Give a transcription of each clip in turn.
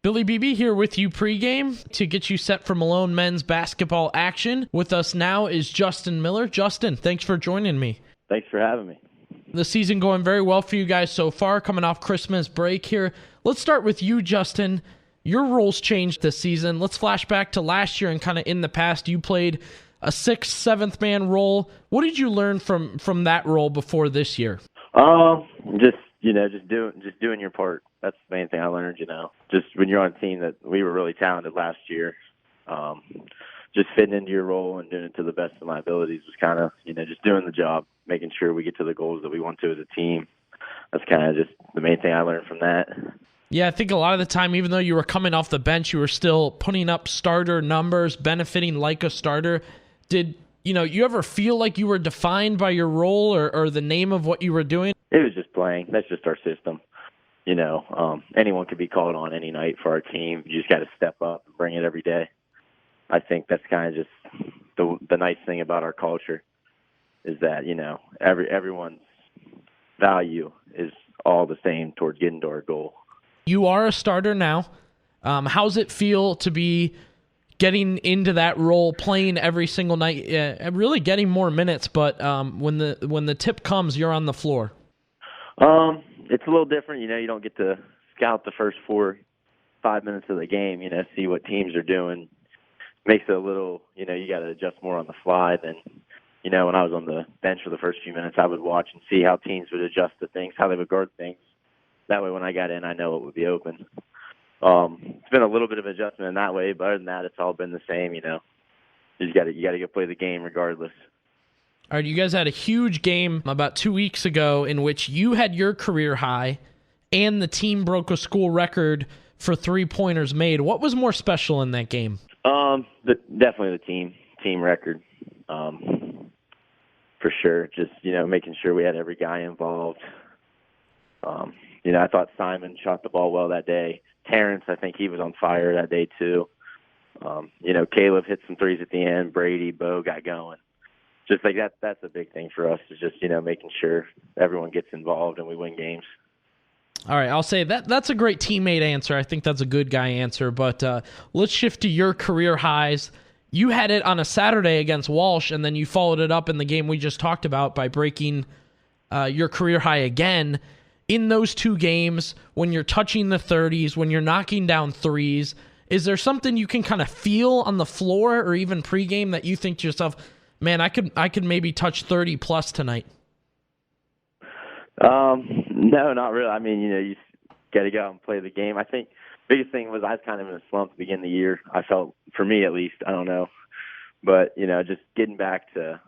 Billy Beebe here with you pregame to get you set for Malone men's basketball action. With us now is Justin Miller. Justin, thanks for joining me. Thanks for having me. The season going very well for you guys so far, coming off Christmas break here. Let's start with you, Justin. Your roles changed this season. Let's flash back to last year and kind of in the past. You played a 6th, 7th man role. What did you learn from that role before this year? Just doing your part. That's the main thing I learned. Just when you're on a team that we were really talented last year, just fitting into your role and doing it to the best of my abilities was kind of just doing the job, making sure we get to the goals that we want to as a team. That's kind of just the main thing I learned from that. Yeah, I think a lot of the time, even though you were coming off the bench, you were still putting up starter numbers, benefiting like a starter. Did you ever feel like you were defined by your role or the name of what you were doing? It was just playing. That's just our system. Anyone could be called on any night for our team. You just got to step up and bring it every day. I think that's kind of just the nice thing about our culture is that, everyone's value is all the same towards getting to our goal. You are a starter now. How's it feel to be getting into that role, playing every single night, really getting more minutes, but when the tip comes, you're on the floor? It's a little different. You don't get to scout the first 4-5 minutes of the game, see what teams are doing. Makes it a little, you got to adjust more on the fly than, when I was on the bench for the first few minutes, I would watch and see how teams would adjust to things, how they would guard things. That way when I got in, I know it would be open. It's been a little bit of adjustment in that way, but other than that, it's all been the same, You got to go play the game regardless. All right, you guys had a huge game about 2 weeks ago in which you had your career high and the team broke a school record for three-pointers made. What was more special in that game? Definitely the team record, for sure. Just, making sure we had every guy involved. I thought Simon shot the ball well that day. Terrence, I think he was on fire that day too. Caleb hit some threes at the end. Brady, Bo got going. Just like that's a big thing for us is just, making sure everyone gets involved and we win games. All right, I'll say that's a great teammate answer. I think that's a good guy answer, but let's shift to your career highs. You had it on a Saturday against Walsh, and then you followed it up in the game we just talked about by breaking your career high again. In those two games, when you're touching the 30s, when you're knocking down threes, is there something you can kind of feel on the floor or even pregame that you think to yourself, man, I could maybe touch 30 plus tonight? No, not really. I mean, you got to go out and play the game. I think the biggest thing was I was kind of in a slump to begin the year. I felt, for me at least, I don't know. But, just getting back to,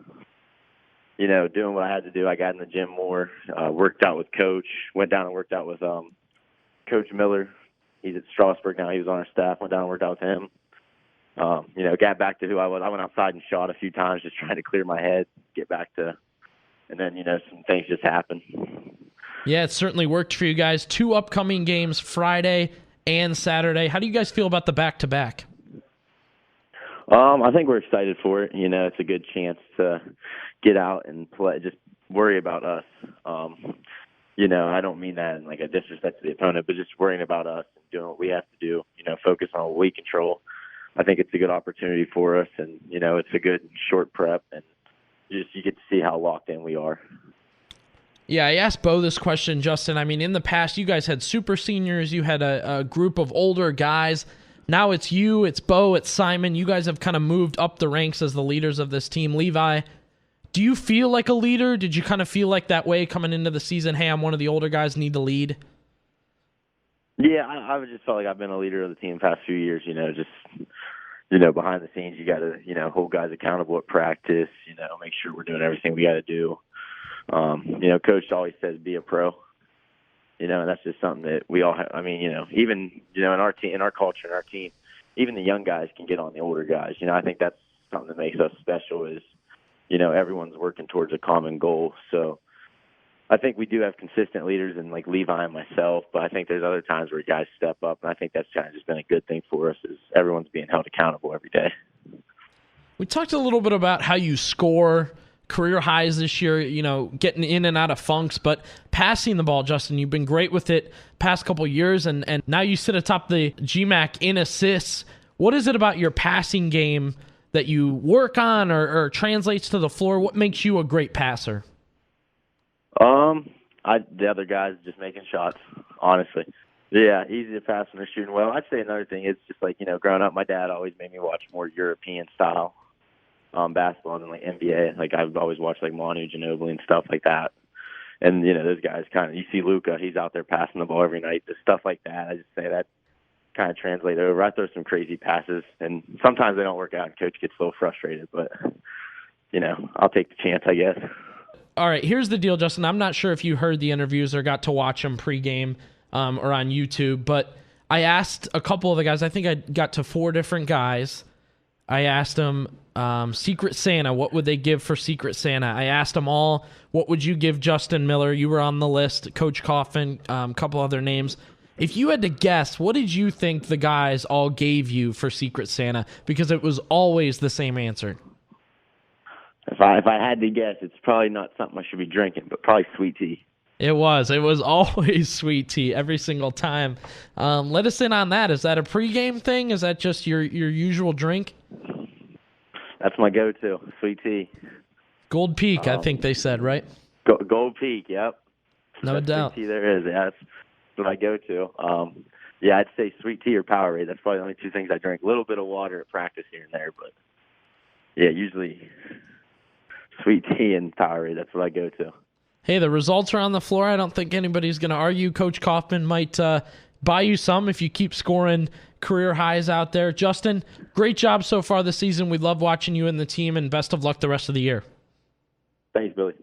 doing what I had to do. I got in the gym more, worked out with Coach, went down and worked out with Coach Miller. He's at Strasburg now. He was on our staff. Went down and worked out with him. Got back to who I was. I went outside and shot a few times just trying to clear my head, get back to, and then, some things just happened. Yeah, it certainly worked for you guys. 2 upcoming games, Friday and Saturday. How do you guys feel about the back-to-back? I think we're excited for it. It's a good chance to get out and play, just worry about us. I don't mean that in like a disrespect to the opponent, but just worrying about us and doing what we have to do, focus on what we control. I think it's a good opportunity for us, and, it's a good short prep, and you get to see how locked in we are. Yeah, I asked Bo this question, Justin. I mean, in the past, you guys had super seniors. You had a group of older guys. Now it's you, it's Bo, it's Simon. You guys have kind of moved up the ranks as the leaders of this team. Levi, do you feel like a leader? Did you kind of feel like that way coming into the season? Hey, I'm one of the older guys, need to lead? Yeah, I just felt like I've been a leader of the team the past few years, behind the scenes, you got to, hold guys accountable at practice, make sure we're doing everything we got to do. Coach always says be a pro, and that's just something that we all have. I mean, even, in our team, in our culture, in our team, even the young guys can get on the older guys. I think that's something that makes us special is, everyone's working towards a common goal. So I think we do have consistent leaders in like Levi and myself, but I think there's other times where guys step up, and I think that's kind of just been a good thing for us is everyone's being held accountable every day. We talked a little bit about how you score career highs this year, getting in and out of funks, but passing the ball, Justin, you've been great with it past couple years, and now you sit atop the GMAC in assists. What is it about your passing game that you work on or translates to the floor? What makes you a great passer? The other guys just making shots, honestly. Yeah, easy to pass when they're shooting well. I'd say another thing is just like, growing up, my dad always made me watch more European style basketball than like NBA. Like I've always watched like Manu Ginobili and stuff like that. And, those guys you see Luka, he's out there passing the ball every night, just stuff like that. I just say that kind of translate over. I throw some crazy passes, and sometimes they don't work out, and coach gets a little frustrated, but, I'll take the chance, I guess. All right, here's the deal, Justin. I'm not sure if you heard the interviews or got to watch them pregame or on YouTube, but I asked a couple of the guys. I think I got to 4 different guys. I asked them, Secret Santa, what would they give for Secret Santa? I asked them all, what would you give Justin Miller? You were on the list, Coach Coffin, a couple other names. If you had to guess, what did you think the guys all gave you for Secret Santa? Because it was always the same answer. If I had to guess, it's probably not something I should be drinking, but probably sweet tea. It was always sweet tea every single time. Let us in on that. Is that a pregame thing? Is that just your usual drink? That's my go-to, sweet tea. Gold Peak, I think they said, right? Gold Peak, yep. No doubt. Sweet tea there is. Yeah, that's what I go to. I'd say sweet tea or Powerade. That's probably the only 2 things I drink. A little bit of water at practice here and there, but yeah, usually sweet tea and Powerade. That's what I go to. Hey, the results are on the floor. I don't think anybody's going to argue. Coach Kaufman might buy you some if you keep scoring career highs out there. Justin, great job so far this season. We love watching you and the team, and best of luck the rest of the year. Thanks, Billy.